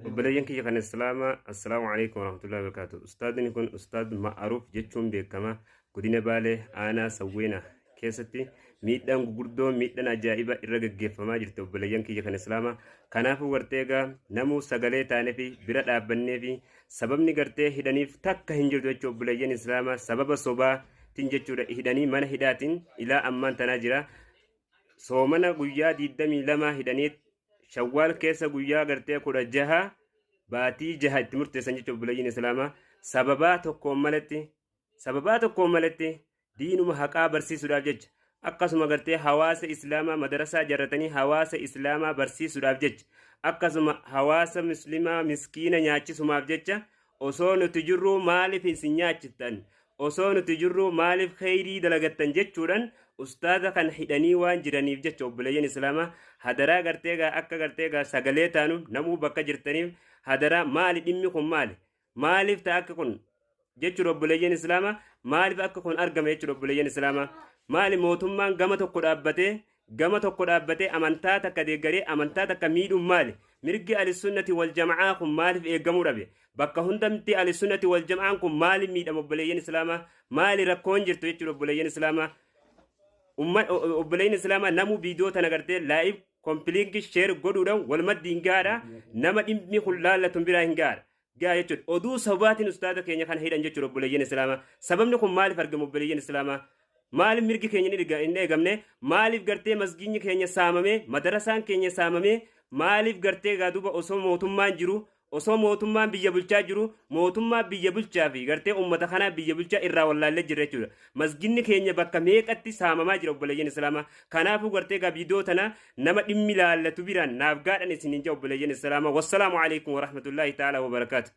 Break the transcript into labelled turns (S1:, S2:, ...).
S1: وبلين كي كان السلام عليكم ورحمة الله وبركاته. أستاذ يكون أستاذ معروف جتشون بكما كدين بالي أنا سوينا كيستي ميدان غوردو ميدان أجائبة إرجع جفما جرت وبلين كي كان كناف ورتيغا نمو سغالي تاني في براد أبني في سبب نغرتي هدانيف تك هنجر دوچو بلين إسلاما سبب صوبا تنجتشو هداني من هداتين إلى أمان تناجرا soomana guyyaa 22 hidhaniit shawwaal keessa guyyaa gartee 16 baatii 6 itti murteessan jechuudha bulayyin islaamaa sababaa tokkoon malatti diinuma haqaa barsiisuudhaaf jecha akkasuma gartee hawaasa islaamaa madarasaa jarratanii hawaasa islaamaa barsiisuudhaaf jecha akkasuma hawaasa muslimaa miskiina nyaachisumaaf jecha osoo nuti jirru maaliif isin nyaachittan osoo nuti jirru maaliif khayrii dalagattan jechuudhaan ustaada kan hidhanii waan jiraniif jecha obboleeyyan islaamaa hadaraa garteegaa akka garteegaa sagalee taanu namuu bakka jirtaniif hadaraa maali dhimmi kun maaliif ta'a akka kun jechuudha obboleeyyan islaamaa maaliif akka kun argame jechuudha obboleeyyan islaamaa maali mootummaan gama tokko dhaabbatee amantaa takka deeggaree amantaa takka miidhuun maali mirgi alisunnati wal jama'aa kun maaliif eegamuu dhabe bakka hundamti alisunnati wal jama'aan kun maaliif miidhama obboleeyyan islaamaa maali rakkoon jirtu jechuudha obboleeyyan islaamaa obboleeyyan islaamaa namuu viidiyoo tana gartee laayif kompilinki sheer godhuudhaan walmaddi hin gaadha nama dhimmi kun laallatun biraa hin gaadha jechuudha oduu sababaatiin ustaada keenya kana hidhan jechuudha obboleeyyan islaamaa sababni kun maaliif argamu obboleeyyan islaamaa maaliif mirgi keenya hin eegamne maaliif gartee masgiinyi keenya saamame madarasaan keenya saamame maaliif gartee gaaduba osoo mootummaan jiru osoo mootummaan biyya bulchaa jiru mootummaa biyya bulchaa fi gartee ummata kanaa biyya bulchaa irraa wallaallee jira jechuudha masginni keenya bakka meeqatti saamamaa jira obboleeyyan islaamaa kanaafuu gartee viidiyoo tana nama dhimmi laallatu biraan naaf gaadhan isiniin jaa obboleeyyan islaamaa wassalaamu alaikum warahmatullaahi ta'ala wabarakaatu